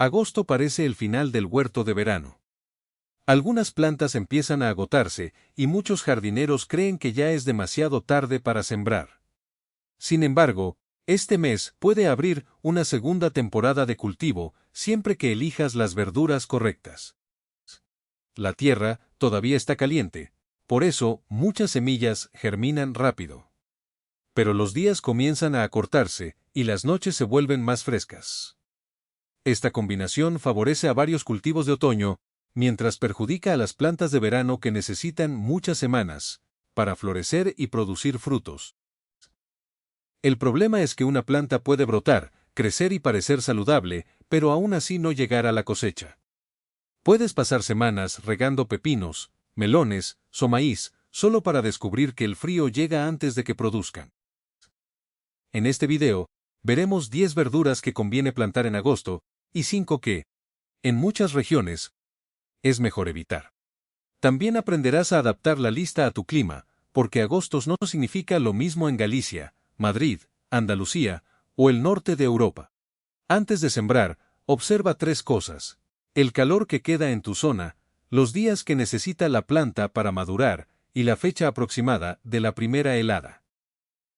Agosto parece el final del huerto de verano. Algunas plantas empiezan a agotarse y muchos jardineros creen que ya es demasiado tarde para sembrar. Sin embargo, este mes puede abrir una segunda temporada de cultivo siempre que elijas las verduras correctas. La tierra todavía está caliente, por eso muchas semillas germinan rápido. Pero los días comienzan a acortarse y las noches se vuelven más frescas. Esta combinación favorece a varios cultivos de otoño, mientras perjudica a las plantas de verano que necesitan muchas semanas para florecer y producir frutos. El problema es que una planta puede brotar, crecer y parecer saludable, pero aún así no llegar a la cosecha. Puedes pasar semanas regando pepinos, melones o maíz, solo para descubrir que el frío llega antes de que produzcan. En este video, veremos 10 verduras que conviene plantar en agosto, y 5 que, en muchas regiones, es mejor evitar. También aprenderás a adaptar la lista a tu clima, porque agosto no significa lo mismo en Galicia, Madrid, Andalucía o el norte de Europa. Antes de sembrar, observa 3 cosas: el calor que queda en tu zona, los días que necesita la planta para madurar y la fecha aproximada de la primera helada.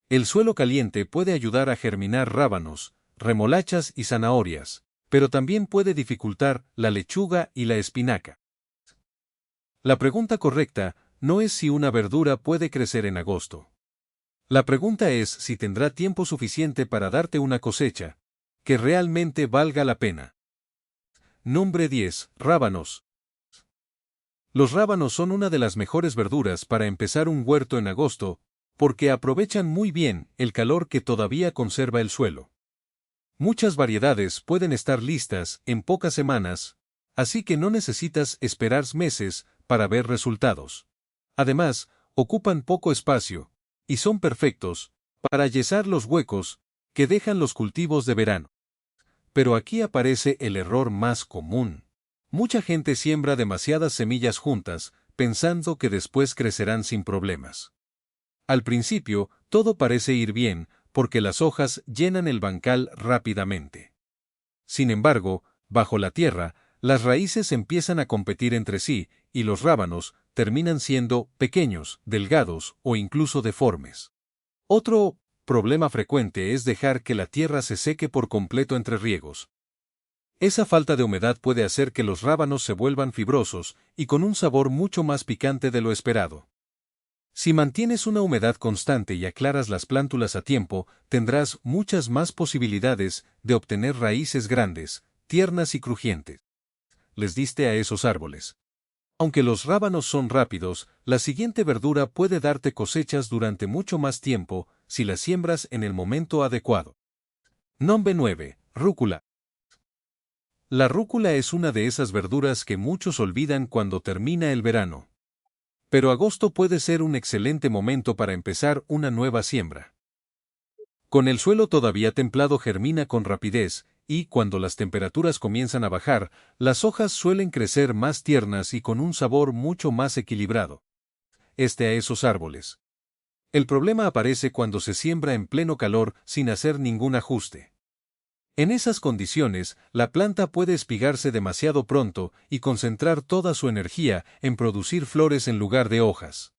El suelo caliente puede ayudar a germinar rábanos, remolachas y zanahorias, pero también puede dificultar la lechuga y la espinaca. La pregunta correcta no es si una verdura puede crecer en agosto. La pregunta es si tendrá tiempo suficiente para darte una cosecha que realmente valga la pena. Nombre 10. Rábanos. Los rábanos son una de las mejores verduras para empezar un huerto en agosto, porque aprovechan muy bien el calor que todavía conserva el suelo. Muchas variedades pueden estar listas en pocas semanas, así que no necesitas esperar meses para ver resultados. Además, ocupan poco espacio, y son perfectos para llenar los huecos que dejan los cultivos de verano. Pero aquí aparece el error más común. Mucha gente siembra demasiadas semillas juntas, pensando que después crecerán sin problemas. Al principio, todo parece ir bien, porque las hojas llenan el bancal rápidamente. Sin embargo, bajo la tierra, las raíces empiezan a competir entre sí, y los rábanos terminan siendo pequeños, delgados o incluso deformes. Otro problema frecuente es dejar que la tierra se seque por completo entre riegos. Esa falta de humedad puede hacer que los rábanos se vuelvan fibrosos y con un sabor mucho más picante de lo esperado. Si mantienes una humedad constante y aclaras las plántulas a tiempo, tendrás muchas más posibilidades de obtener raíces grandes, tiernas y crujientes. Les diste a esos árboles. Aunque los rábanos son rápidos, la siguiente verdura puede darte cosechas durante mucho más tiempo si la siembras en el momento adecuado. Nombre 9. Rúcula. La rúcula es una de esas verduras que muchos olvidan cuando termina el verano. Pero agosto puede ser un excelente momento para empezar una nueva siembra. Con el suelo todavía templado germina con rapidez, y cuando las temperaturas comienzan a bajar, las hojas suelen crecer más tiernas y con un sabor mucho más equilibrado. A esos árboles. El problema aparece cuando se siembra en pleno calor sin hacer ningún ajuste. En esas condiciones, la planta puede espigarse demasiado pronto y concentrar toda su energía en producir flores en lugar de hojas.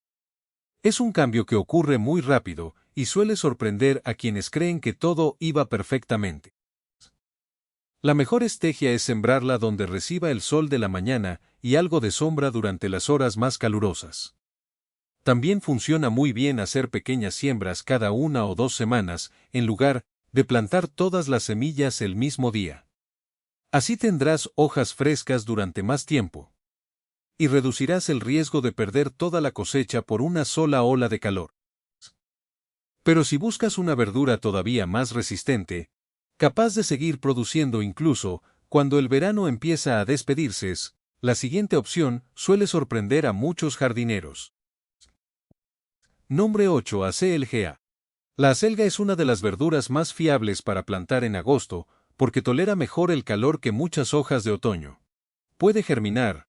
Es un cambio que ocurre muy rápido y suele sorprender a quienes creen que todo iba perfectamente. La mejor estrategia es sembrarla donde reciba el sol de la mañana y algo de sombra durante las horas más calurosas. También funciona muy bien hacer pequeñas siembras cada 1 o 2 semanas, en lugar de plantar todas las semillas el mismo día. Así tendrás hojas frescas durante más tiempo. Y reducirás el riesgo de perder toda la cosecha por una sola ola de calor. Pero si buscas una verdura todavía más resistente, capaz de seguir produciendo incluso cuando el verano empieza a despedirse, la siguiente opción suele sorprender a muchos jardineros. Nombre 8. Acelga. La acelga es una de las verduras más fiables para plantar en agosto, porque tolera mejor el calor que muchas hojas de otoño. Puede germinar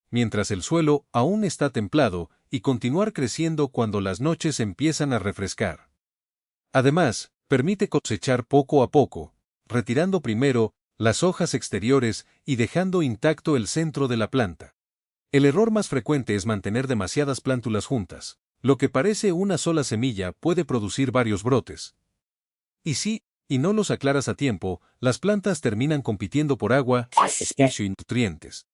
mientras el suelo aún está templado y continuar creciendo cuando las noches empiezan a refrescar. Además, permite cosechar poco a poco, retirando primero las hojas exteriores y dejando intacto el centro de la planta. El error más frecuente es mantener demasiadas plántulas juntas. Lo que parece una sola semilla puede producir varios brotes. Y no los aclaras a tiempo, las plantas terminan compitiendo por agua, espacio y nutrientes.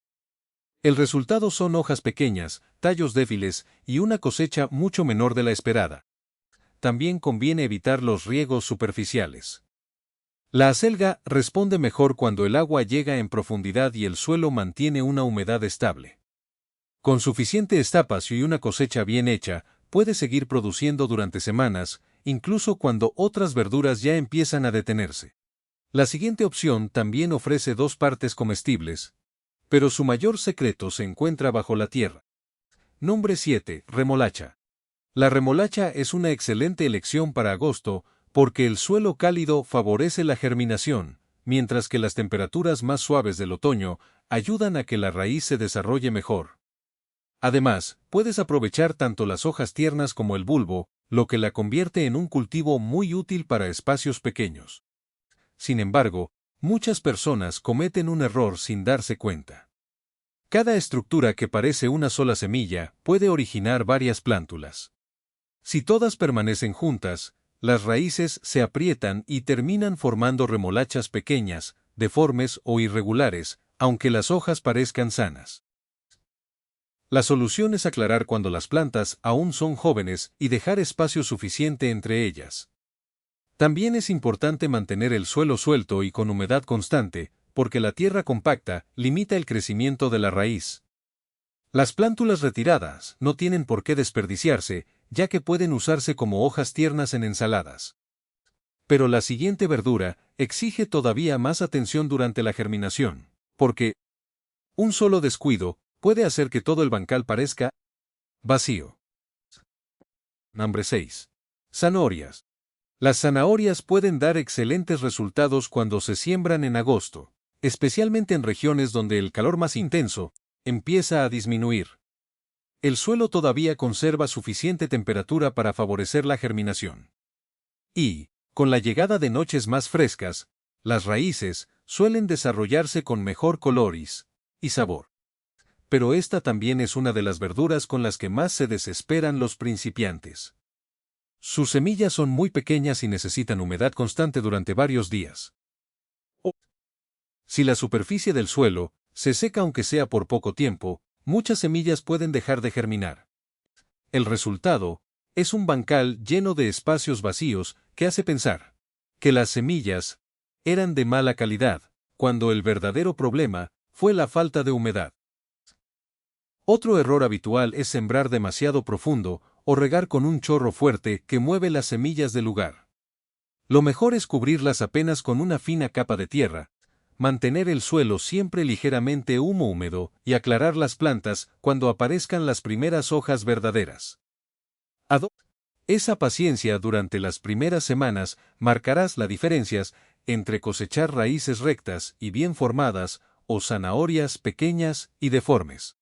El resultado son hojas pequeñas, tallos débiles y una cosecha mucho menor de la esperada. También conviene evitar los riegos superficiales. La acelga responde mejor cuando el agua llega en profundidad y el suelo mantiene una humedad estable. Con suficiente espacio y una cosecha bien hecha, puede seguir produciendo durante semanas, incluso cuando otras verduras ya empiezan a detenerse. La siguiente opción también ofrece dos partes comestibles, pero su mayor secreto se encuentra bajo la tierra. Nombre 7. Remolacha. La remolacha es una excelente elección para agosto porque el suelo cálido favorece la germinación, mientras que las temperaturas más suaves del otoño ayudan a que la raíz se desarrolle mejor. Además, puedes aprovechar tanto las hojas tiernas como el bulbo, lo que la convierte en un cultivo muy útil para espacios pequeños. Sin embargo, muchas personas cometen un error sin darse cuenta. Cada estructura que parece una sola semilla puede originar varias plántulas. Si todas permanecen juntas, las raíces se aprietan y terminan formando remolachas pequeñas, deformes o irregulares, aunque las hojas parezcan sanas. La solución es aclarar cuando las plantas aún son jóvenes y dejar espacio suficiente entre ellas. También es importante mantener el suelo suelto y con humedad constante, porque la tierra compacta limita el crecimiento de la raíz. Las plántulas retiradas no tienen por qué desperdiciarse, ya que pueden usarse como hojas tiernas en ensaladas. Pero la siguiente verdura exige todavía más atención durante la germinación, porque un solo descuido puede hacer que todo el bancal parezca vacío. Nombre 6. Zanahorias. Las zanahorias pueden dar excelentes resultados cuando se siembran en agosto, especialmente en regiones donde el calor más intenso empieza a disminuir. El suelo todavía conserva suficiente temperatura para favorecer la germinación. Y, con la llegada de noches más frescas, las raíces suelen desarrollarse con mejor color y sabor. Pero esta también es una de las verduras con las que más se desesperan los principiantes. Sus semillas son muy pequeñas y necesitan humedad constante durante varios días. Si la superficie del suelo se seca aunque sea por poco tiempo, muchas semillas pueden dejar de germinar. El resultado es un bancal lleno de espacios vacíos que hace pensar que las semillas eran de mala calidad, cuando el verdadero problema fue la falta de humedad. Otro error habitual es sembrar demasiado profundo o regar con un chorro fuerte que mueve las semillas del lugar. Lo mejor es cubrirlas apenas con una fina capa de tierra, mantener el suelo siempre ligeramente húmedo y aclarar las plantas cuando aparezcan las primeras hojas verdaderas. Esa paciencia durante las primeras semanas marcarás las diferencias entre cosechar raíces rectas y bien formadas o zanahorias pequeñas y deformes.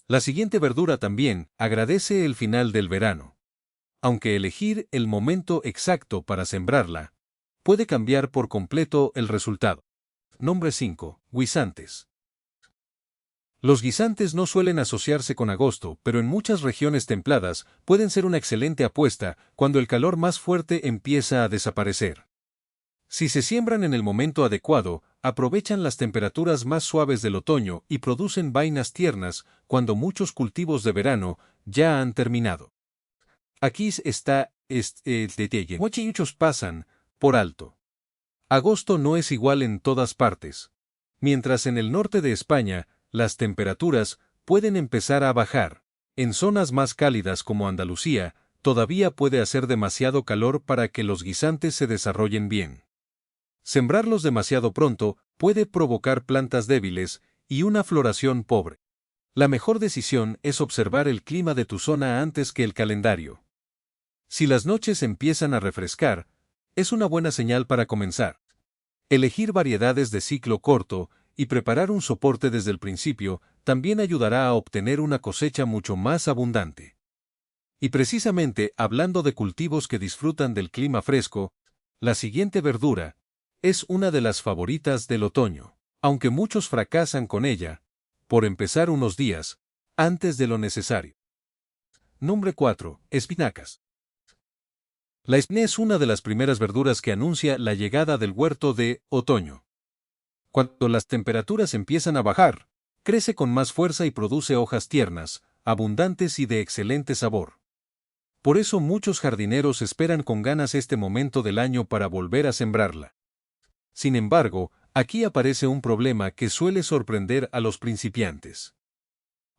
La siguiente verdura también agradece el final del verano. Aunque elegir el momento exacto para sembrarla puede cambiar por completo el resultado. Nombre 5. Guisantes. Los guisantes no suelen asociarse con agosto, pero en muchas regiones templadas pueden ser una excelente apuesta cuando el calor más fuerte empieza a desaparecer. Si se siembran en el momento adecuado, aprovechan las temperaturas más suaves del otoño y producen vainas tiernas cuando muchos cultivos de verano ya han terminado. Aquí está el detalle. Muchos pasan por alto. Agosto no es igual en todas partes. Mientras en el norte de España, las temperaturas pueden empezar a bajar. En zonas más cálidas como Andalucía, todavía puede hacer demasiado calor para que los guisantes se desarrollen bien. Sembrarlos demasiado pronto puede provocar plantas débiles y una floración pobre. La mejor decisión es observar el clima de tu zona antes que el calendario. Si las noches empiezan a refrescar, es una buena señal para comenzar. Elegir variedades de ciclo corto y preparar un soporte desde el principio también ayudará a obtener una cosecha mucho más abundante. Y precisamente hablando de cultivos que disfrutan del clima fresco, la siguiente verdura es una de las favoritas del otoño, aunque muchos fracasan con ella, por empezar unos días antes de lo necesario. Número 4. Espinacas. La espinaca es una de las primeras verduras que anuncia la llegada del huerto de otoño. Cuando las temperaturas empiezan a bajar, crece con más fuerza y produce hojas tiernas, abundantes y de excelente sabor. Por eso muchos jardineros esperan con ganas este momento del año para volver a sembrarla. Sin embargo, aquí aparece un problema que suele sorprender a los principiantes.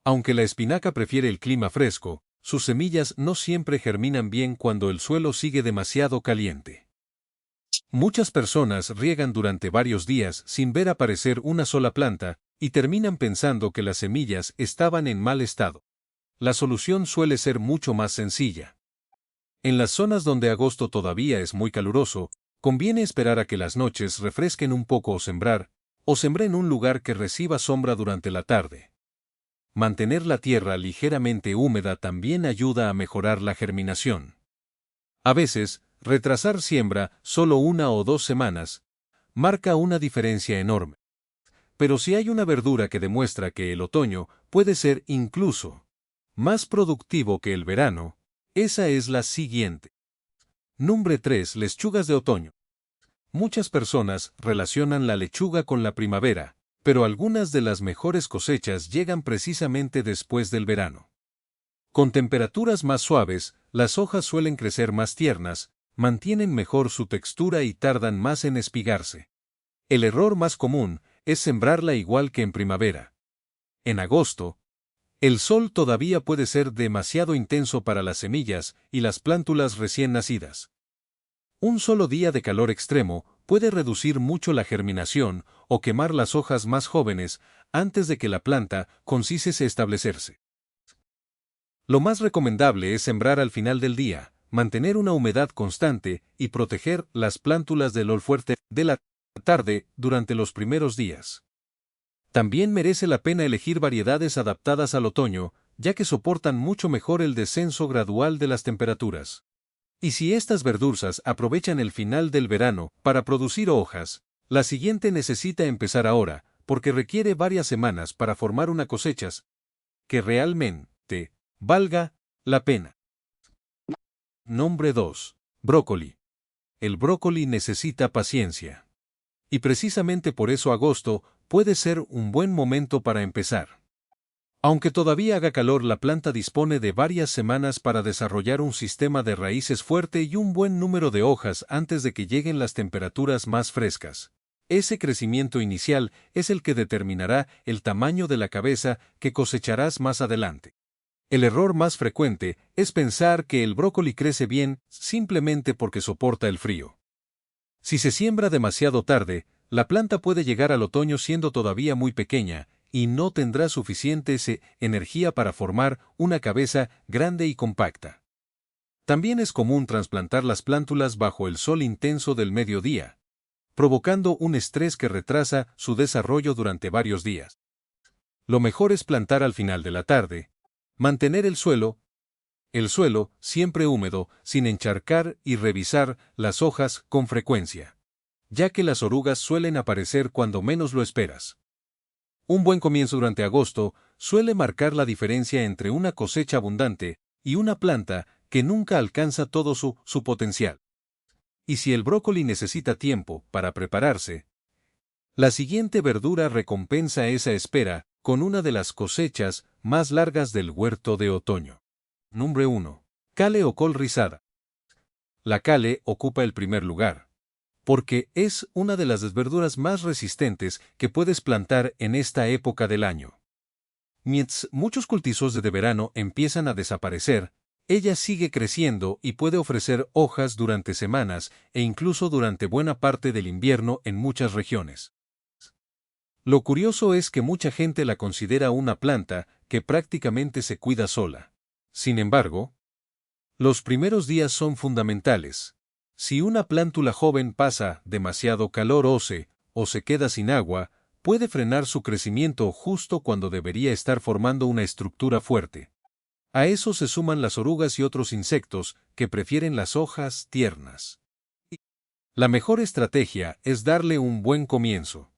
Aunque la espinaca prefiere el clima fresco, sus semillas no siempre germinan bien cuando el suelo sigue demasiado caliente. Muchas personas riegan durante varios días sin ver aparecer una sola planta y terminan pensando que las semillas estaban en mal estado. La solución suele ser mucho más sencilla. En las zonas donde agosto todavía es muy caluroso, conviene esperar a que las noches refresquen un poco o sembrar en un lugar que reciba sombra durante la tarde. Mantener la tierra ligeramente húmeda también ayuda a mejorar la germinación. A veces, retrasar siembra solo 1 o 2 semanas marca una diferencia enorme. Pero si hay una verdura que demuestra que el otoño puede ser incluso más productivo que el verano, esa es la siguiente. Número 3. Lechugas de otoño. Muchas personas relacionan la lechuga con la primavera, pero algunas de las mejores cosechas llegan precisamente después del verano. Con temperaturas más suaves, las hojas suelen crecer más tiernas, mantienen mejor su textura y tardan más en espigarse. El error más común es sembrarla igual que en primavera. En agosto, el sol todavía puede ser demasiado intenso para las semillas y las plántulas recién nacidas. Un solo día de calor extremo puede reducir mucho la germinación o quemar las hojas más jóvenes antes de que la planta consiga establecerse. Lo más recomendable es sembrar al final del día, mantener una humedad constante y proteger las plántulas del sol fuerte de la tarde durante los primeros días. También merece la pena elegir variedades adaptadas al otoño, ya que soportan mucho mejor el descenso gradual de las temperaturas. Y si estas verduras aprovechan el final del verano para producir hojas, la siguiente necesita empezar ahora, porque requiere varias semanas para formar una cosecha que realmente valga la pena. Nombre 2. Brócoli. El brócoli necesita paciencia. Y precisamente por eso agosto puede ser un buen momento para empezar. Aunque todavía haga calor, la planta dispone de varias semanas para desarrollar un sistema de raíces fuerte y un buen número de hojas antes de que lleguen las temperaturas más frescas. Ese crecimiento inicial es el que determinará el tamaño de la cabeza que cosecharás más adelante. El error más frecuente es pensar que el brócoli crece bien simplemente porque soporta el frío. Si se siembra demasiado tarde, la planta puede llegar al otoño siendo todavía muy pequeña y no tendrá suficiente energía para formar una cabeza grande y compacta. También es común trasplantar las plántulas bajo el sol intenso del mediodía, provocando un estrés que retrasa su desarrollo durante varios días. Lo mejor es plantar al final de la tarde, mantener el suelo siempre húmedo, sin encharcar y revisar las hojas con frecuencia, ya que las orugas suelen aparecer cuando menos lo esperas. Un buen comienzo durante agosto suele marcar la diferencia entre una cosecha abundante y una planta que nunca alcanza todo su potencial. Y si el brócoli necesita tiempo para prepararse, la siguiente verdura recompensa esa espera con una de las cosechas más largas del huerto de otoño. Número 1. Cale o col rizada. La cale ocupa el primer lugar, porque es una de las verduras más resistentes que puedes plantar en esta época del año. Mientras muchos cultivos de verano empiezan a desaparecer, ella sigue creciendo y puede ofrecer hojas durante semanas e incluso durante buena parte del invierno en muchas regiones. Lo curioso es que mucha gente la considera una planta que prácticamente se cuida sola. Sin embargo, los primeros días son fundamentales. Si una plántula joven pasa demasiado calor o se queda sin agua, puede frenar su crecimiento justo cuando debería estar formando una estructura fuerte. A eso se suman las orugas y otros insectos que prefieren las hojas tiernas. La mejor estrategia es darle un buen comienzo.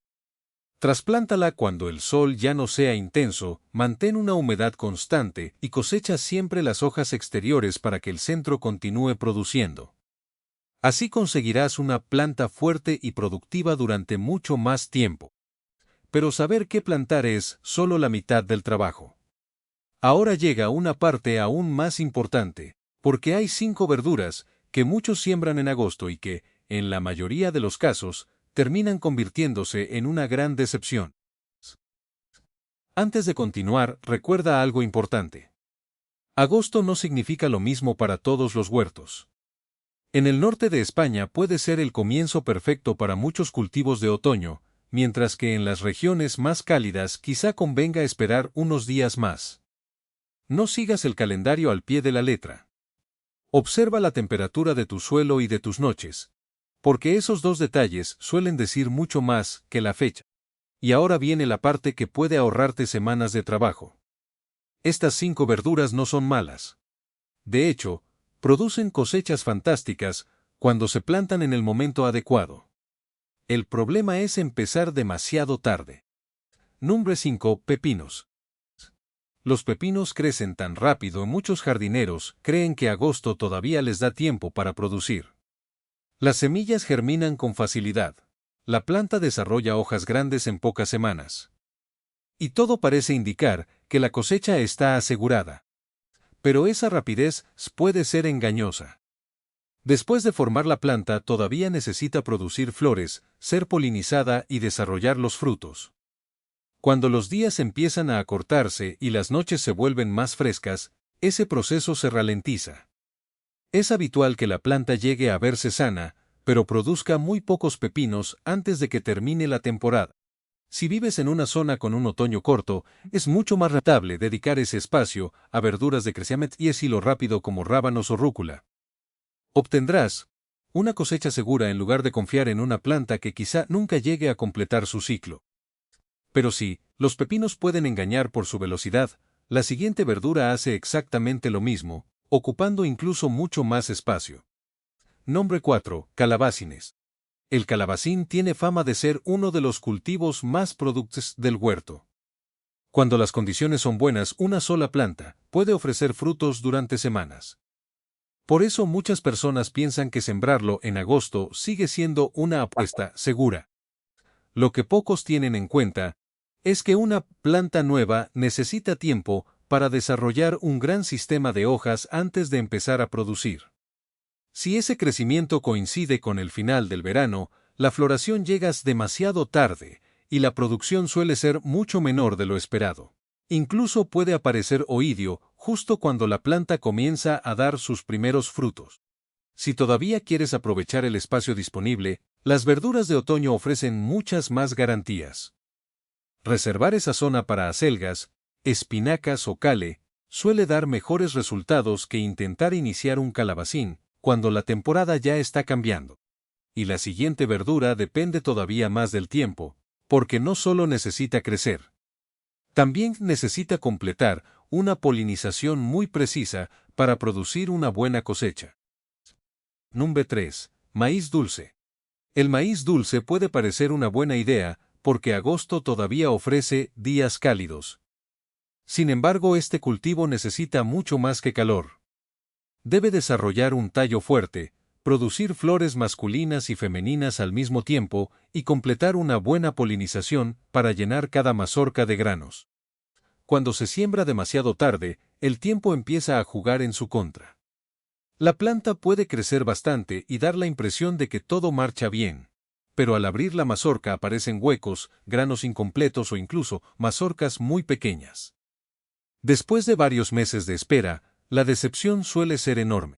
Trasplántala cuando el sol ya no sea intenso, mantén una humedad constante y cosecha siempre las hojas exteriores para que el centro continúe produciendo. Así conseguirás una planta fuerte y productiva durante mucho más tiempo. Pero saber qué plantar es solo la mitad del trabajo. Ahora llega una parte aún más importante, porque hay 5 verduras que muchos siembran en agosto y que, en la mayoría de los casos, terminan convirtiéndose en una gran decepción. Antes de continuar, recuerda algo importante. Agosto no significa lo mismo para todos los huertos. En el norte de España puede ser el comienzo perfecto para muchos cultivos de otoño, mientras que en las regiones más cálidas quizá convenga esperar unos días más. No sigas el calendario al pie de la letra. Observa la temperatura de tu suelo y de tus noches, porque esos 2 detalles suelen decir mucho más que la fecha. Y ahora viene la parte que puede ahorrarte semanas de trabajo. Estas 5 verduras no son malas. De hecho, producen cosechas fantásticas cuando se plantan en el momento adecuado. El problema es empezar demasiado tarde. Número 5. Pepinos. Los pepinos crecen tan rápido y muchos jardineros creen que agosto todavía les da tiempo para producir. Las semillas germinan con facilidad. La planta desarrolla hojas grandes en pocas semanas. Y todo parece indicar que la cosecha está asegurada. Pero esa rapidez puede ser engañosa. Después de formar la planta todavía necesita producir flores, ser polinizada y desarrollar los frutos. Cuando los días empiezan a acortarse y las noches se vuelven más frescas, ese proceso se ralentiza. Es habitual que la planta llegue a verse sana, pero produzca muy pocos pepinos antes de que termine la temporada. Si vives en una zona con un otoño corto, es mucho más rentable dedicar ese espacio a verduras de crecimiento y estilo rápido como rábanos o rúcula. Obtendrás una cosecha segura en lugar de confiar en una planta que quizá nunca llegue a completar su ciclo. Pero sí, los pepinos pueden engañar por su velocidad, la siguiente verdura hace exactamente lo mismo, ocupando incluso mucho más espacio. Nombre 4. Calabacines. El calabacín tiene fama de ser uno de los cultivos más productivos del huerto. Cuando las condiciones son buenas, una sola planta puede ofrecer frutos durante semanas. Por eso muchas personas piensan que sembrarlo en agosto sigue siendo una apuesta segura. Lo que pocos tienen en cuenta es que una planta nueva necesita tiempo para desarrollar un gran sistema de hojas antes de empezar a producir. Si ese crecimiento coincide con el final del verano, la floración llega demasiado tarde y la producción suele ser mucho menor de lo esperado. Incluso puede aparecer oidio justo cuando la planta comienza a dar sus primeros frutos. Si todavía quieres aprovechar el espacio disponible, las verduras de otoño ofrecen muchas más garantías. Reservar esa zona para acelgas, espinacas o cale suele dar mejores resultados que intentar iniciar un calabacín cuando la temporada ya está cambiando. Y la siguiente verdura depende todavía más del tiempo, porque no solo necesita crecer. También necesita completar una polinización muy precisa para producir una buena cosecha. Número 3. Maíz dulce. El maíz dulce puede parecer una buena idea, porque agosto todavía ofrece días cálidos. Sin embargo, este cultivo necesita mucho más que calor. Debe desarrollar un tallo fuerte, producir flores masculinas y femeninas al mismo tiempo y completar una buena polinización para llenar cada mazorca de granos. Cuando se siembra demasiado tarde, el tiempo empieza a jugar en su contra. La planta puede crecer bastante y dar la impresión de que todo marcha bien, pero al abrir la mazorca aparecen huecos, granos incompletos o incluso mazorcas muy pequeñas. Después de varios meses de espera, la decepción suele ser enorme.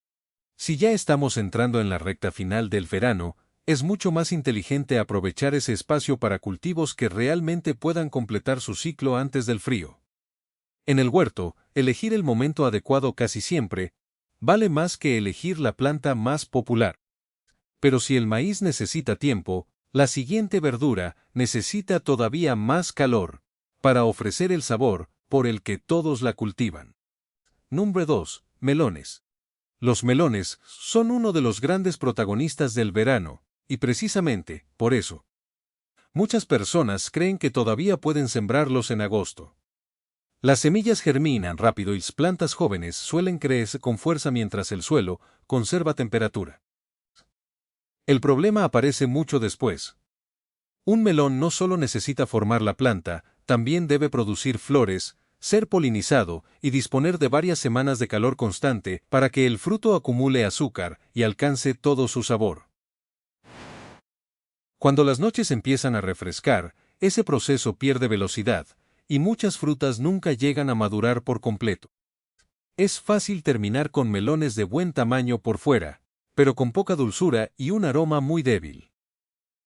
Si ya estamos entrando en la recta final del verano, es mucho más inteligente aprovechar ese espacio para cultivos que realmente puedan completar su ciclo antes del frío. En el huerto, elegir el momento adecuado casi siempre vale más que elegir la planta más popular. Pero si el maíz necesita tiempo, la siguiente verdura necesita todavía más calor para ofrecer el sabor por el que todos la cultivan. Número 2. Melones. Los melones son uno de los grandes protagonistas del verano, Y precisamente, por eso, muchas personas creen que todavía pueden sembrarlos en agosto. Las semillas germinan rápido y las plantas jóvenes suelen crecer con fuerza mientras el suelo conserva temperatura. El problema aparece mucho después. Un melón no solo necesita formar la planta, también debe producir flores, ser polinizado y disponer de varias semanas de calor constante para que el fruto acumule azúcar y alcance todo su sabor. Cuando las noches empiezan a refrescar, ese proceso pierde velocidad, y muchas frutas nunca llegan a madurar por completo. Es fácil terminar con melones de buen tamaño por fuera, pero con poca dulzura y un aroma muy débil.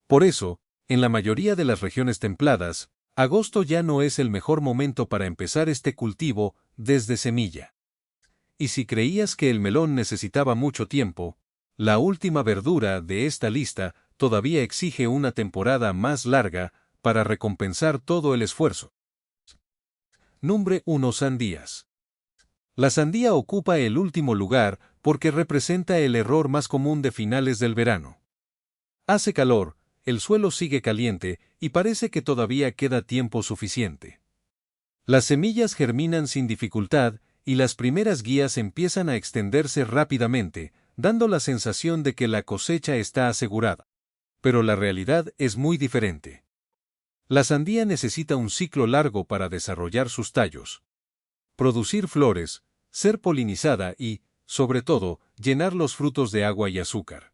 Por eso, en la mayoría de las regiones templadas, agosto ya no es el mejor momento para empezar este cultivo desde semilla. Y si creías que el melón necesitaba mucho tiempo, la última verdura de esta lista todavía exige una temporada más larga para recompensar todo el esfuerzo. Número 1. Sandías. La sandía ocupa el último lugar porque representa el error más común de finales del verano. Hace calor, el suelo sigue caliente y parece que todavía queda tiempo suficiente. Las semillas germinan sin dificultad y las primeras guías empiezan a extenderse rápidamente, dando la sensación de que la cosecha está asegurada. Pero la realidad es muy diferente. La sandía necesita un ciclo largo para desarrollar sus tallos, producir flores, ser polinizada y, sobre todo, llenar los frutos de agua y azúcar.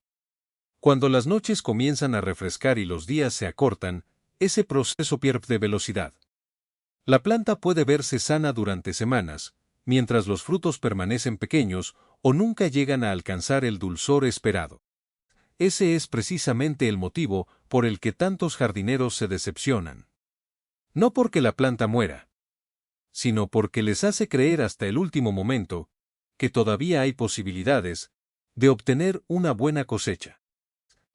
Cuando las noches comienzan a refrescar y los días se acortan, ese proceso pierde velocidad. La planta puede verse sana durante semanas, mientras los frutos permanecen pequeños o nunca llegan a alcanzar el dulzor esperado. Ese es precisamente el motivo por el que tantos jardineros se decepcionan. No porque la planta muera, sino porque les hace creer hasta el último momento que todavía hay posibilidades de obtener una buena cosecha.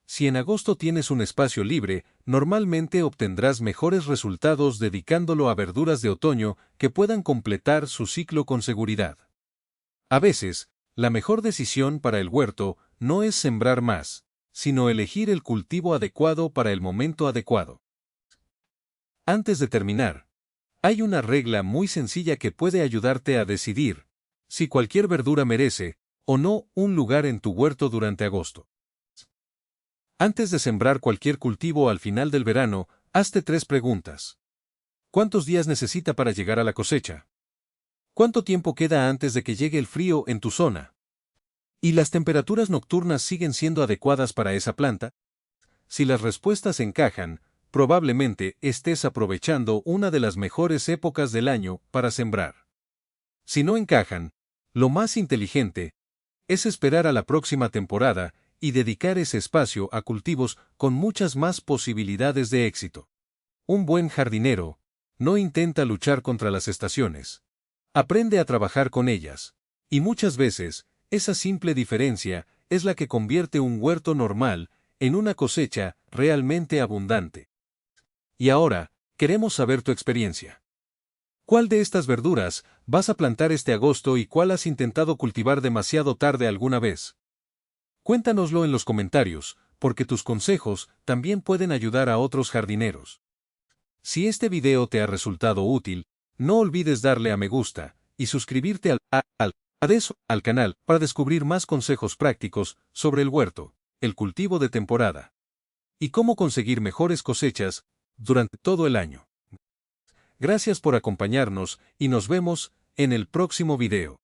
Si en agosto tienes un espacio libre, normalmente obtendrás mejores resultados dedicándolo a verduras de otoño que puedan completar su ciclo con seguridad. A veces, la mejor decisión para el huerto no es sembrar más, sino elegir el cultivo adecuado para el momento adecuado. Antes de terminar, hay una regla muy sencilla que puede ayudarte a decidir si cualquier verdura merece o no un lugar en tu huerto durante agosto. Antes de sembrar cualquier cultivo al final del verano, hazte 3 preguntas. ¿Cuántos días necesita para llegar a la cosecha? ¿Cuánto tiempo queda antes de que llegue el frío en tu zona? ¿Y las temperaturas nocturnas siguen siendo adecuadas para esa planta? Si las respuestas encajan, probablemente estés aprovechando una de las mejores épocas del año para sembrar. Si no encajan, lo más inteligente es esperar a la próxima temporada y dedicar ese espacio a cultivos con muchas más posibilidades de éxito. Un buen jardinero no intenta luchar contra las estaciones. Aprende a trabajar con ellas. Y muchas veces, esa simple diferencia es la que convierte un huerto normal en una cosecha realmente abundante. Y ahora, queremos saber tu experiencia. ¿Cuál de estas verduras vas a plantar este agosto y cuál has intentado cultivar demasiado tarde alguna vez? Cuéntanoslo en los comentarios, porque tus consejos también pueden ayudar a otros jardineros. Si este video te ha resultado útil, no olvides darle a me gusta y suscribirte al canal para descubrir más consejos prácticos sobre el huerto, el cultivo de temporada y cómo conseguir mejores cosechas durante todo el año. Gracias por acompañarnos y nos vemos en el próximo video.